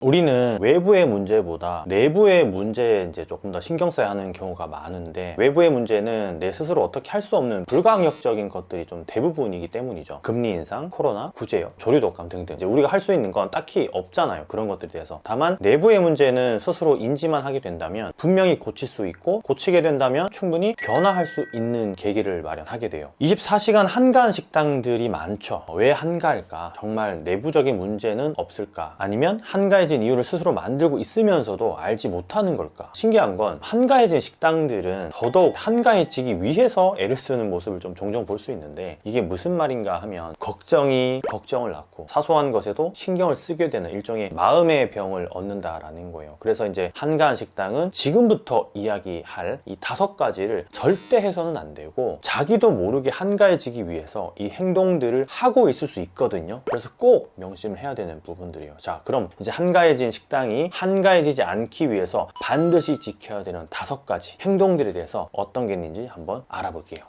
우리는 외부의 문제보다 내부의 문제에 이제 조금 더 신경 써야 하는 경우가 많은데, 외부의 문제는 내 스스로 어떻게 할 수 없는 불가항력적인 것들이 좀 대부분이기 때문이죠. 금리 인상, 코로나, 구제역, 조류 독감 등등 이제 우리가 할 수 있는 건 딱히 없잖아요. 그런 것들에 대해서. 다만 내부의 문제는 스스로 인지만 하게 된다면 분명히 고칠 수 있고, 고치게 된다면 충분히 변화할 수 있는 계기를 마련하게 돼요. 24시간 한가한 식당들이 많죠. 왜 한가할까? 정말 내부적인 문제는 없을까? 아니면 한가해진 이유를 스스로 만들고 있으면서도 알지 못하는 걸까? 신기한 건 한가해진 식당들은 더더욱 한가해지기 위해서 애를 쓰는 모습을 좀 종종 볼 수 있는데, 이게 무슨 말인가 하면 걱정이 걱정을 낳고 사소한 것에도 신경을 쓰게 되는 일종의 마음의 병을 얻는다라는 거예요. 그래서 이제 한가한 식당은 지금부터 이야기할 이 5가지를 절대 해서는 안 되고, 자기도 모르게 한가해지기 위해서 이 행동들을 하고 있을 수 있거든요. 그래서 꼭 명심을 해야 되는 부분들이에요. 자, 그럼 이제 한가해진 식당이 한가해지지 않기 위해서 반드시 지켜야 되는 5가지 행동들에 대해서 어떤 게 있는지 한번 알아볼게요.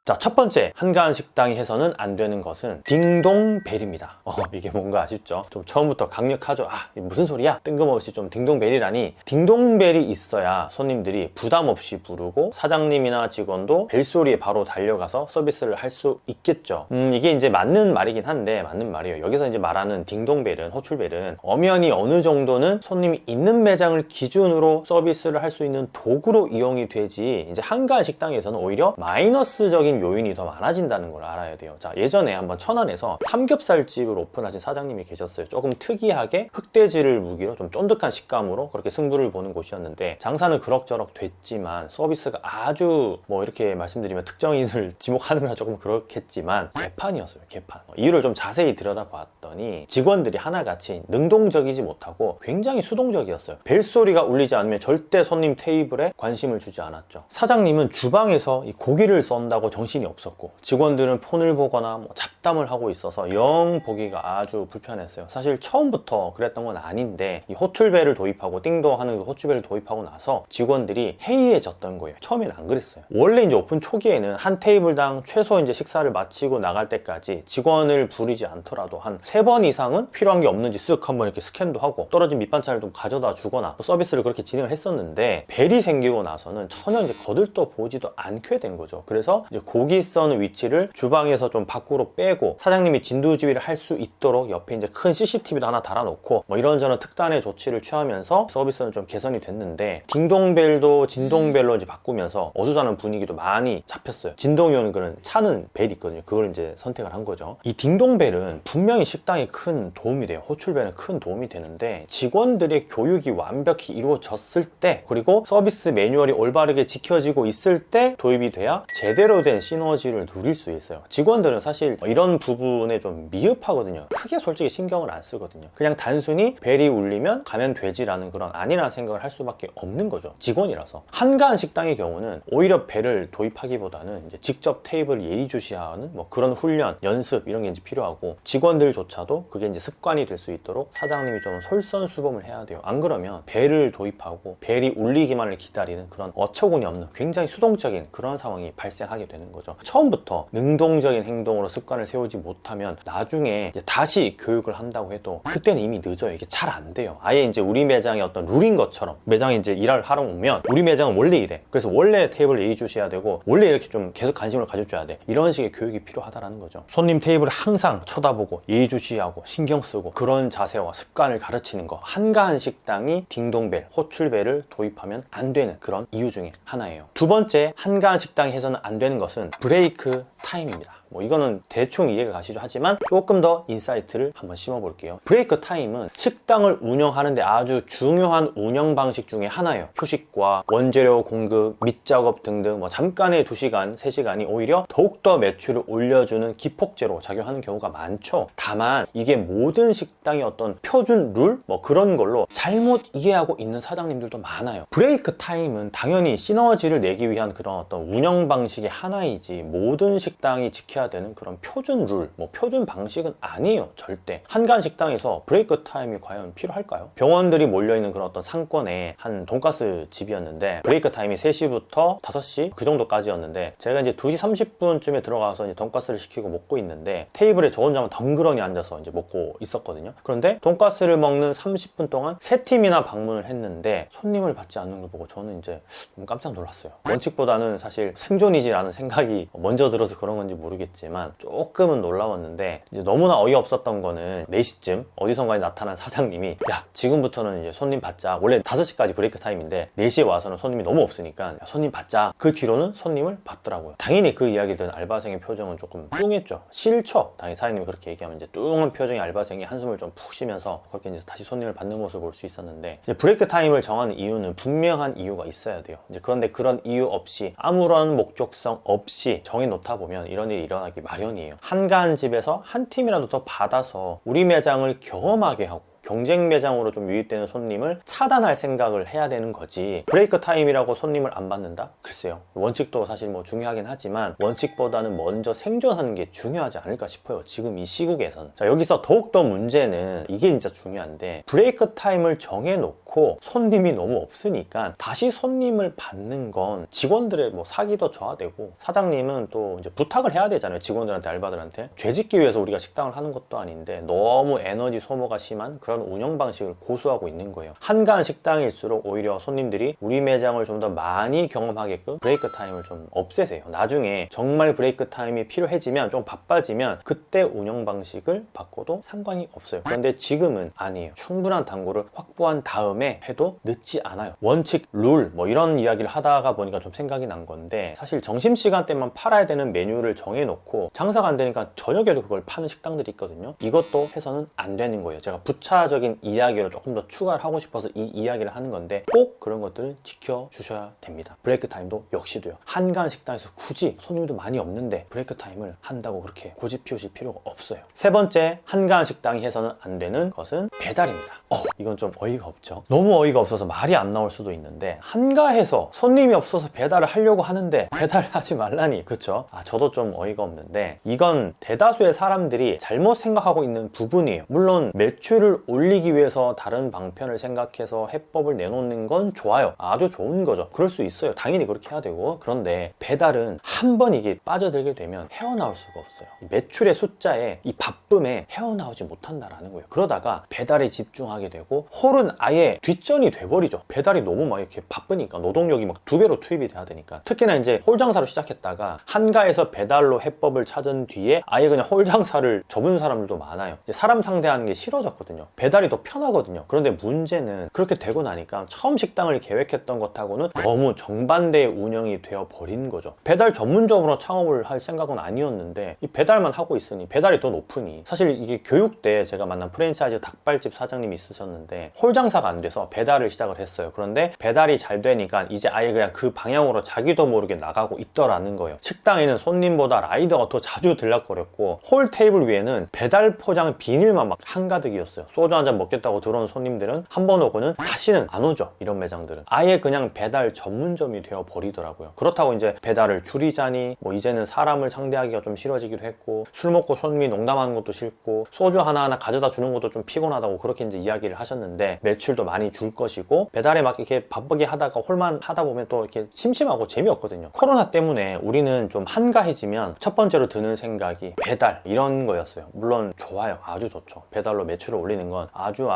자, 첫 번째, 한가한 식당이 해서는 안 되는 것은 딩동벨입니다. 이게 뭔가 아쉽죠? 좀 처음부터 강력하죠? 이게 무슨 소리야? 뜬금없이 좀 딩동벨이라니. 딩동벨이 있어야 손님들이 부담 없이 부르고 사장님이나 직원도 벨소리에 바로 달려가서 서비스를 할 수 있겠죠. 이게 이제 맞는 말이긴 한데, 맞는 말이에요. 여기서 이제 말하는 딩동벨은, 호출벨은 엄연히 어느 정도는 손님이 있는 매장을 기준으로 서비스를 할 수 있는 도구로 이용이 되지, 이제 한가한 식당에서는 오히려 마이너스적인 요인이 더 많아진다는 걸 알아야 돼요. 자, 예전에 한번 천안에서 삼겹살집을 오픈하신 사장님이 계셨어요. 조금 특이하게 흑돼지를 무기로 좀 쫀득한 식감으로 그렇게 승부를 보는 곳이었는데, 장사는 그럭저럭 됐지만 서비스가 아주 이렇게 말씀드리면 특정인을 지목하느라 조금 그렇겠지만 개판이었어요. 개판. 이유를 좀 자세히 들여다봤더니 직원들이 하나같이 능동적이지 못하고 굉장히 수동적이었어요. 벨소리가 울리지 않으면 절대 손님 테이블에 관심을 주지 않았죠. 사장님은 주방에서 이 고기를 썬다고 정신이 없었고, 직원들은 폰을 보거나 잡담을 하고 있어서 영 보기가 아주 불편했어요. 사실 처음부터 그랬던 건 아닌데, 이 호출벨을 도입하고 띵동 하는 그 호출벨을 도입하고 나서 직원들이 해이해졌던 거예요. 처음에는 안 그랬어요. 원래 이제 오픈 초기에는 한 테이블당 최소 이제 식사를 마치고 나갈 때까지 직원을 부리지 않더라도 한 3번 이상은 필요한 게 없는지 쓱 한번 이렇게 스캔도 하고 떨어진 밑반찬을 좀 가져다 주거나 서비스를 그렇게 진행을 했었는데, 벨이 생기고 나서는 전혀 이제 거들떠 보지도 않게 된 거죠. 그래서 이제 고기 써는 위치를 주방에서 좀 밖으로 빼고 사장님이 진두지휘를 할 수 있도록 옆에 이제 큰 CCTV도 하나 달아놓고 이런저런 특단의 조치를 취하면서 서비스는 좀 개선이 됐는데, 딩동벨도 진동벨로 이제 바꾸면서 어수선한 분위기도 많이 잡혔어요. 진동이 오는 그런 차는 벨이 있거든요. 그걸 이제 선택을 한 거죠. 이 딩동벨은 분명히 식당에 큰 도움이 돼요. 호출벨은 큰 도움이 되는데, 직원들의 교육이 완벽히 이루어졌을 때, 그리고 서비스 매뉴얼이 올바르게 지켜지고 있을 때 도입이 돼야 제대로 된 시너지를 누릴 수 있어요. 직원들은 사실 이런 부분에 좀 미흡하거든요. 크게 솔직히 신경을 안 쓰거든요. 그냥 단순히 벨이 울리면 가면 되지라는 그런 안일한 생각을 할 수밖에 없는 거죠. 직원이라서. 한가한 식당의 경우는 오히려 벨을 도입하기보다는 이제 직접 테이블 예의주시하는 그런 훈련, 연습 이런 게 이제 필요하고, 직원들조차도 그게 이제 습관이 될 수 있도록 사장님이 좀 솔선수범을 해야 돼요. 안 그러면 벨을 도입하고 벨이 울리기만을 기다리는 그런 어처구니 없는 굉장히 수동적인 그런 상황이 발생하게 되는 거죠. 처음부터 능동적인 행동으로 습관을 세우지 못하면 나중에 이제 다시 교육을 한다고 해도 그때는 이미 늦어요. 이게 잘 안 돼요. 아예 이제 우리 매장의 어떤 룰인 것처럼, 매장에 이제 일을 하러 오면 우리 매장은 원래 이래, 그래서 원래 테이블 예의주시해야 되고 원래 이렇게 좀 계속 관심을 가져줘야 돼, 이런 식의 교육이 필요하다는 거죠. 손님 테이블을 항상 쳐다보고 예의주시하고 신경 쓰고 그런 자세와 습관을 가르치는 거, 한가한 식당이 딩동벨, 호출벨을 도입하면 안 되는 그런 이유 중에 하나예요. 두 번째, 한가한 식당이 해서는 안 되는 것은 브레이크 타임입니다. 이거는 대충 이해가 가시죠? 하지만 조금 더 인사이트를 한번 심어볼게요. 브레이크 타임은 식당을 운영하는데 아주 중요한 운영 방식 중에 하나예요. 휴식과 원재료 공급, 밑작업 등등 잠깐의 2시간, 3시간이 오히려 더욱더 매출을 올려주는 기폭제로 작용하는 경우가 많죠. 다만 이게 모든 식당의 어떤 표준 룰? 그런 걸로 잘못 이해하고 있는 사장님들도 많아요. 브레이크 타임은 당연히 시너지를 내기 위한 그런 어떤 운영 방식의 하나이지, 모든 식당이 지켜 지켜야 되는 그런 표준 룰, 뭐 표준 방식은 아니에요. 절대. 한가한 식당에서 브레이크 타임이 과연 필요할까요? 병원들이 몰려있는 그런 어떤 상권에 한 돈가스 집이었는데 브레이크 타임이 3시부터 5시 그 정도까지였는데 제가 이제 2시 30분쯤에 들어가서 이제 돈가스를 시키고 먹고 있는데 테이블에 저 혼자만 덩그러니 앉아서 이제 먹고 있었거든요. 그런데 돈가스를 먹는 30분 동안 3팀이나 방문을 했는데 손님을 받지 않는 걸 보고 저는 이제 좀 깜짝 놀랐어요. 원칙보다는 사실 생존이지라는 생각이 먼저 들어서 그런 건지 모르겠지만 조금은 놀라웠는데 이제 너무나 어이없었던 거는 4시쯤 어디선가에 나타난 사장님이 야 지금부터는 이제 손님 받자. 원래 5시까지 브레이크 타임인데 4시에 와서는 손님이 너무 없으니까 야, 손님 받자. 그 뒤로는 손님을 받더라고요. 당연히 그 이야기 들은 알바생의 표정은 조금 뚱했죠. 싫죠. 당연히 사장님이 그렇게 얘기하면 이제 뚱한 표정의 알바생이 한숨을 좀 푹 쉬면서 그렇게 이제 다시 손님을 받는 모습을 볼 수 있었는데 이제 브레이크 타임을 정하는 이유는 분명한 이유가 있어야 돼요. 이제 그런데 그런 이유 없이 아무런 목적성 없이 정해놓다 보면 이런 일이 일어나기 마련이에요. 한가한 집에서 한 팀이라도 더 받아서 우리 매장을 경험하게 하고 경쟁 매장으로 좀 유입되는 손님을 차단할 생각을 해야 되는 거지. 브레이크 타임이라고 손님을 안 받는다? 글쎄요. 원칙도 사실 뭐 중요하긴 하지만 원칙보다는 먼저 생존하는 게 중요하지 않을까 싶어요. 지금 이 시국에서는. 자, 여기서 더욱더 문제는 이게 진짜 중요한데 브레이크 타임을 정해놓고 손님이 너무 없으니까 다시 손님을 받는 건 직원들의 뭐 사기도 저하되고 사장님은 또 이제 부탁을 해야 되잖아요. 직원들한테 알바들한테. 죄짓기 위해서 우리가 식당을 하는 것도 아닌데 너무 에너지 소모가 심한 그런 운영 방식을 고수하고 있는 거예요. 한가한 식당일수록 오히려 손님들이 우리 매장을 좀 더 많이 경험하게끔 브레이크 타임을 좀 없애세요. 나중에 정말 브레이크 타임이 필요해지면 좀 바빠지면 그때 운영 방식을 바꿔도 상관이 없어요. 그런데 지금은 아니에요. 충분한 단골을 확보한 다음에 해도 늦지 않아요. 원칙, 룰 뭐 이런 이야기를 하다가 보니까 좀 생각이 난 건데 사실 점심시간 때만 팔아야 되는 메뉴를 정해놓고 장사가 안 되니까 저녁에도 그걸 파는 식당들이 있거든요. 이것도 해서는 안 되는 거예요. 제가 부차적인 이야기로 조금 더 추가를 하고 싶어서 이 이야기를 하는 건데 꼭 그런 것들을 지켜주셔야 됩니다. 브레이크 타임도 역시도요. 한가한 식당에서 굳이 손님도 많이 없는데 브레이크 타임을 한다고 그렇게 고집 피우실 필요가 없어요. 세 번째, 한가한 식당이 해서는 안 되는 것은 배달입니다. 이건 좀 어이가 없죠. 너무 어이가 없어서 말이 안 나올 수도 있는데 한가해서 손님이 없어서 배달을 하려고 하는데 배달을 하지 말라니, 그쵸? 저도 좀 어이가 없는데 이건 대다수의 사람들이 잘못 생각하고 있는 부분이에요. 물론 매출을 올리기 위해서 다른 방편을 생각해서 해법을 내놓는 건 좋아요. 아주 좋은 거죠. 그럴 수 있어요. 당연히 그렇게 해야 되고. 그런데 배달은 한 번 이게 빠져들게 되면 헤어나올 수가 없어요. 매출의 숫자에 이 바쁨에 헤어나오지 못한다라는 거예요. 그러다가 배달에 집중하게 되고 홀은 아예 뒷전이 돼버리죠. 배달이 너무 막 이렇게 바쁘니까 노동력이 막 2배로 투입이 돼야 되니까. 특히나 이제 홀 장사로 시작했다가 한가해서 배달로 해법을 찾은 뒤에 아예 그냥 홀 장사를 접은 사람들도 많아요. 이제 사람 상대하는 게 싫어졌거든요. 배달이 더 편하거든요. 그런데 문제는 그렇게 되고 나니까 처음 식당을 계획했던 것하고는 너무 정반대의 운영이 되어 버린 거죠. 배달 전문적으로 창업을 할 생각은 아니었는데 이 배달만 하고 있으니 배달이 더 높으니 사실 이게 교육 때 제가 만난 프랜차이즈 닭발집 사장님이 있으셨는데 홀 장사가 안 돼서 배달을 시작을 했어요. 그런데 배달이 잘 되니까 이제 아예 그냥 그 방향으로 자기도 모르게 나가고 있더라는 거예요. 식당에는 손님보다 라이더가 더 자주 들락거렸고 홀 테이블 위에는 배달 포장 비닐만 막 한가득이었어요. 소주 한 잔 먹겠다고 들어온 손님들은 한 번 오고는 다시는 안 오죠. 이런 매장들은 아예 그냥 배달 전문점이 되어 버리더라고요. 그렇다고 이제 배달을 줄이자니 뭐 이제는 사람을 상대하기가 좀 싫어지기도 했고 술 먹고 손님이 농담하는 것도 싫고 소주 하나하나 가져다 주는 것도 좀 피곤하다고 그렇게 이제 이야기를 하셨는데 매출도 많이 줄 것이고 배달에 막 이렇게 바쁘게 하다가 홀만 하다 보면 또 이렇게 심심하고 재미없거든요. 코로나 때문에 우리는 좀 한가해지면 첫 번째로 드는 생각이 배달 이런 거였어요. 물론 좋아요. 아주 좋죠. 배달로 매출을 올리는 건 아주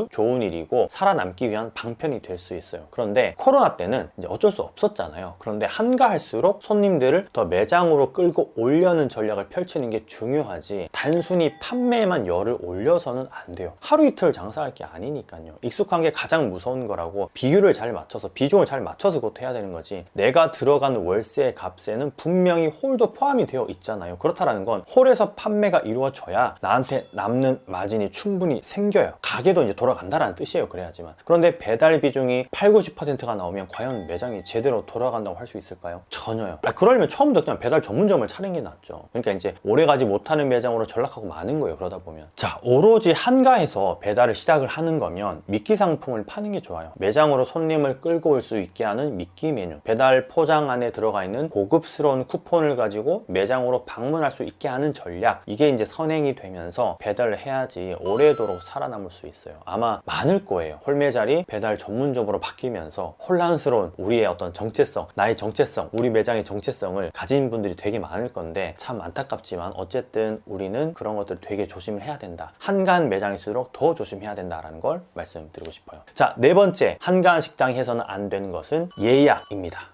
좋은 일이고 살아남기 위한 방편이 될 수 있어요. 그런데 코로나 때는 이제 어쩔 수 없었잖아요. 그런데 한가할수록 손님들을 더 매장으로 끌고 오려는 전략을 펼치는 게 중요하지 단순히 판매에만 열을 올려서는 안 돼요. 하루 이틀 장사할 게 아니니까요. 익숙한 게 가장 무서운 거라고 비율을 잘 맞춰서 비중을 잘 맞춰서 그것도 해야 되는 거지. 내가 들어가는 월세 값에는 분명히 홀도 포함이 되어 있잖아요. 그렇다라는 건 홀에서 판매가 이루어져야 나한테 남는 마진이 충분히 생겨요. 가게도 이제 돌아간다라는 뜻이에요. 그래야지만. 그런데 배달 비중이 8, 90%가 나오면 과연 매장이 제대로 돌아간다고 할 수 있을까요? 전혀요. 그러려면 처음부터 그냥 배달 전문점을 차리는 게 낫죠. 그러니까 이제 오래가지 못하는 매장으로 전락하고 마는 거예요. 그러다 보면. 자, 오로지 한가에서 배달을 시작을 하는 거면 미끼 상품을 파는 게 좋아요. 매장으로 손님을 끌고 올 수 있게 하는 미끼 메뉴. 배달 포장 안에 들어가 있는 고급스러운 쿠폰을 가지고 매장으로 방문할 수 있게 하는 전략. 이게 이제 선행이 되면서 배달을 해야지 오래도록 살아남을 수 있어요. 아마 많을 거예요. 홀매자리 배달 전문점으로 바뀌면서 혼란스러운 우리의 어떤 정체성, 나의 정체성, 우리 매장의 정체성을 가진 분들이 되게 많을 건데 참 안타깝지만 어쨌든 우리는 그런 것들 되게 조심을 해야 된다. 한가한 매장일수록 더 조심해야 된다라는 걸 말씀드리고 싶어요. 자, 네 번째, 한가한 식당이 해서는 안 되는 것은 예약입니다.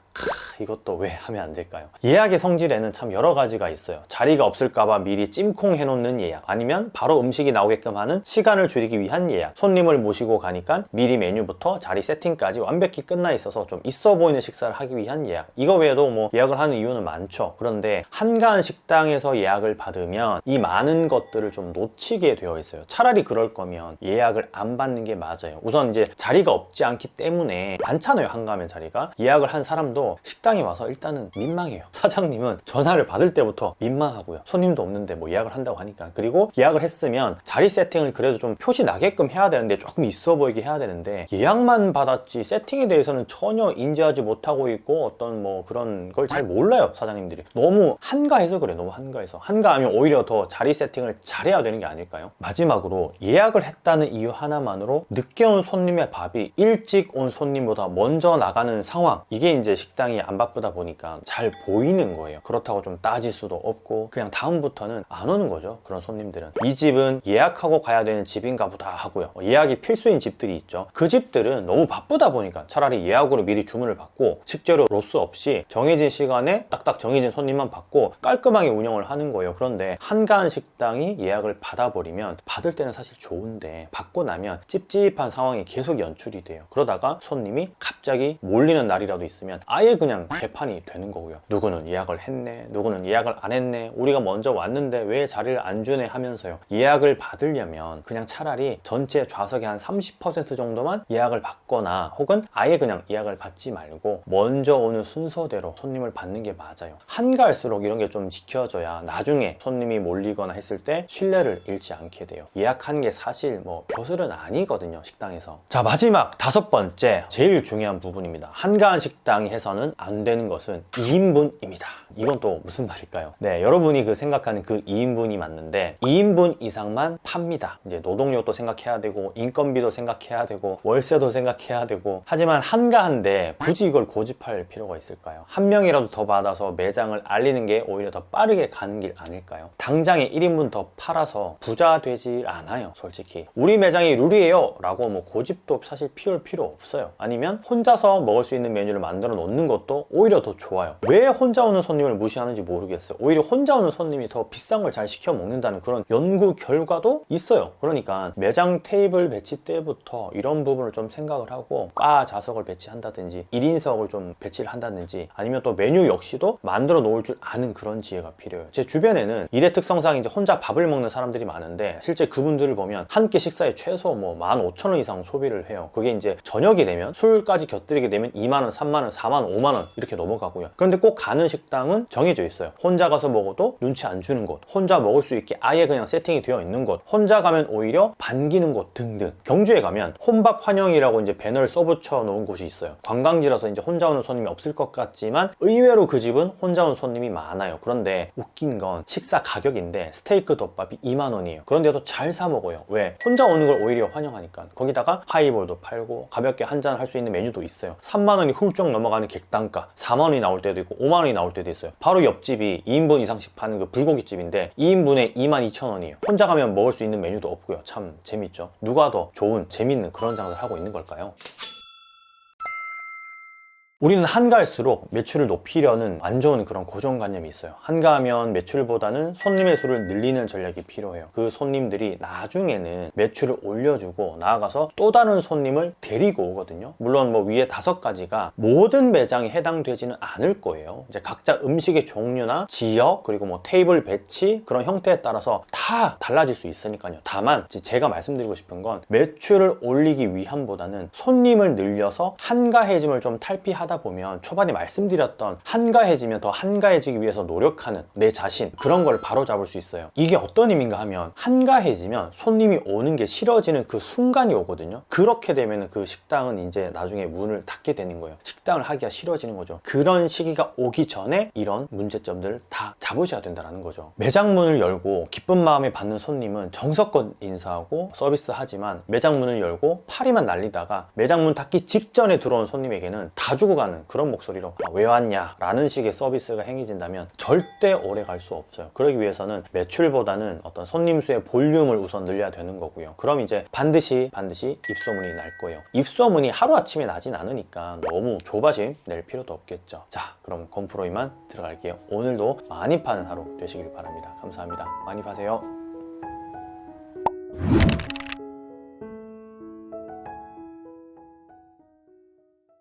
이것도 왜 하면 안 될까요? 예약의 성질에는 참 여러 가지가 있어요. 자리가 없을까봐 미리 찜콩 해놓는 예약, 아니면 바로 음식이 나오게끔 하는 시간을 줄이기 위한 예약, 손님을 모시고 가니까 미리 메뉴부터 자리 세팅까지 완벽히 끝나 있어서 좀 있어 보이는 식사를 하기 위한 예약. 이거 외에도 뭐 예약을 하는 이유는 많죠. 그런데 한가한 식당에서 예약을 받으면 이 많은 것들을 좀 놓치게 되어 있어요. 차라리 그럴 거면 예약을 안 받는 게 맞아요. 우선 이제 자리가 없지 않기 때문에 많잖아요. 한가하면 자리가. 예약을 한 사람도 식당에 와서 일단은 민망해요. 사장님은 전화를 받을 때부터 민망하고요. 손님도 없는데 뭐 예약을 한다고 하니까. 그리고 예약을 했으면 자리 세팅을 그래도 좀 표시 나게끔 해야 되는데, 조금 있어 보이게 해야 되는데, 예약만 받았지 세팅에 대해서는 전혀 인지하지 못하고 있고 어떤 뭐 그런 걸 잘 몰라요. 사장님들이 너무 한가해서 그래. 너무 한가해서. 한가하면 오히려 더 자리 세팅을 잘해야 되는 게 아닐까요? 마지막으로, 예약을 했다는 이유 하나만으로 늦게 온 손님의 밥이 일찍 온 손님보다 먼저 나가는 상황, 이게 이제 식당이 안 바쁘다 보니까 잘 보이는 거예요. 그렇다고 좀 따질 수도 없고 그냥 다음부터는 안 오는 거죠. 그런 손님들은 이 집은 예약하고 가야 되는 집인가 보다 하고요. 예약이 필수인 집들이 있죠. 그 집들은 너무 바쁘다 보니까 차라리 예약으로 미리 주문을 받고 식재료 로스 없이 정해진 시간에 딱딱 정해진 손님만 받고 깔끔하게 운영을 하는 거예요. 그런데 한가한 식당이 예약을 받아버리면, 받을 때는 사실 좋은데 받고 나면 찝찝한 상황이 계속 연출이 돼요. 그러다가 손님이 갑자기 몰리는 날이라도 있으면 아예 그냥 개판이 되는 거고요. 누구는 예약을 했네, 누구는 예약을 안 했네, 우리가 먼저 왔는데 왜 자리를 안 주네 하면서요. 예약을 받으려면 그냥 차라리 전체 좌석의 한 30% 정도만 예약을 받거나, 혹은 아예 그냥 예약을 받지 말고 먼저 오는 순서대로 손님을 받는 게 맞아요. 한가할수록 이런 게 좀 지켜져야 나중에 손님이 몰리거나 했을 때 신뢰를 잃지 않게 돼요. 예약하는 게 사실 뭐 벼슬은 아니거든요, 식당에서. 자, 마지막 다섯 번째, 제일 중요한 부분입니다. 한가한 식당이 해서는 안 되는 것은 2인분입니다. 이건 또 무슨 말일까요? 네, 여러분이 그 생각하는 그 2인분이 맞는데 2인분 이상만 팝니다. 이제 노동력도 생각해야 되고 인건비도 생각해야 되고 월세도 생각해야 되고, 하지만 한가한데 굳이 이걸 고집할 필요가 있을까요? 한 명이라도 더 받아서 매장을 알리는 게 오히려 더 빠르게 가는 길 아닐까요? 당장에 1인분 더 팔아서 부자 되지 않아요. 솔직히 우리 매장이 룰이에요 라고 뭐 고집도 사실 피울 필요 없어요. 아니면 혼자서 먹을 수 있는 메뉴를 만들어 놓는 것도 오히려 더 좋아요. 왜 혼자 오는 손님을 무시하는지 모르겠어요. 오히려 혼자 오는 손님이 더 비싼 걸 잘 시켜 먹는다는 그런 연구 결과도 있어요. 그러니까 매장 테이블 배치 때부터 이런 부분을 좀 생각을 하고 바 좌석을 배치한다든지 1인석을 좀 배치를 한다든지, 아니면 또 메뉴 역시도 만들어 놓을 줄 아는 그런 지혜가 필요해요. 제 주변에는 일의 특성상 이제 혼자 밥을 먹는 사람들이 많은데, 실제 그분들을 보면 한 끼 식사에 최소 뭐 15,000원 이상 소비를 해요. 그게 이제 저녁이 되면, 술까지 곁들이게 되면 2만원, 3만원, 4만원, 5만원 이렇게 넘어가고요. 그런데 꼭 가는 식당은 정해져 있어요. 혼자 가서 먹어도 눈치 안 주는 곳, 혼자 먹을 수 있게 아예 그냥 세팅이 되어 있는 곳, 혼자 가면 오히려 반기는 곳 등등. 경주에 가면 혼밥 환영이라고 이제 배너를 써붙여 놓은 곳이 있어요. 관광지라서 이제 혼자 오는 손님이 없을 것 같지만 의외로 그 집은 혼자 오는 손님이 많아요. 그런데 웃긴 건 식사 가격인데 스테이크 덮밥이 2만 원이에요. 그런데도 잘 사 먹어요. 왜? 혼자 오는 걸 오히려 환영하니까. 거기다가 하이볼도 팔고 가볍게 한잔 할 수 있는 메뉴도 있어요. 3만 원이 훌쩍 넘어가는 객단가, 4만 원이 나올 때도 있고 5만 원이 나올 때도 있어요. 바로 옆집이 2인분 이상씩 파는 그 불고기집인데 2인분에 22,000원이에요. 혼자 가면 먹을 수 있는 메뉴도 없고요. 참 재밌죠. 누가 더 좋은 재밌는 그런 장사를 하고 있는 걸까요? 우리는 한가할수록 매출을 높이려는 안 좋은 그런 고정관념이 있어요. 한가하면 매출보다는 손님의 수를 늘리는 전략이 필요해요. 그 손님들이 나중에는 매출을 올려주고 나아가서 또 다른 손님을 데리고 오거든요. 물론 뭐 위에 5가지가 모든 매장에 해당되지는 않을 거예요. 이제 각자 음식의 종류나 지역 그리고 뭐 테이블 배치 그런 형태에 따라서 다 달라질 수 있으니까요. 다만 제가 말씀드리고 싶은 건 매출을 올리기 위함보다는 손님을 늘려서 한가해짐을 좀 탈피하다 보면 초반에 말씀드렸던 한가해지면 더 한가해지기 위해서 노력하는 내 자신 그런 걸 바로잡을 수 있어요. 이게 어떤 의미인가 하면 한가해지면 손님이 오는 게 싫어지는 그 순간이 오거든요. 그렇게 되면 그 식당은 이제 나중에 문을 닫게 되는 거예요. 식당을 하기가 싫어지는 거죠. 그런 시기가 오기 전에 이런 문제점들을 다 잡으셔야 된다는 거죠. 매장 문을 열고 기쁜 마음에 받는 손님은 정성껏 인사하고 서비스하지만 매장 문을 열고 파리만 날리다가 매장 문 닫기 직전에 들어온 손님에게는 다 주고 가는 그런 목소리로 왜 왔냐 라는 식의 서비스가 행해진다면 절대 오래 갈 수 없어요. 그러기 위해서는 매출보다는 어떤 손님 수의 볼륨을 우선 늘려야 되는 거고요. 그럼 이제 반드시 입소문이 날 거예요. 입소문이 하루아침에 나진 않으니까 너무 조바심 낼 필요도 없겠죠. 자, 그럼 건프로 이만 들어갈게요. 오늘도 많이 파는 하루 되시길 바랍니다. 감사합니다. 많이 파세요.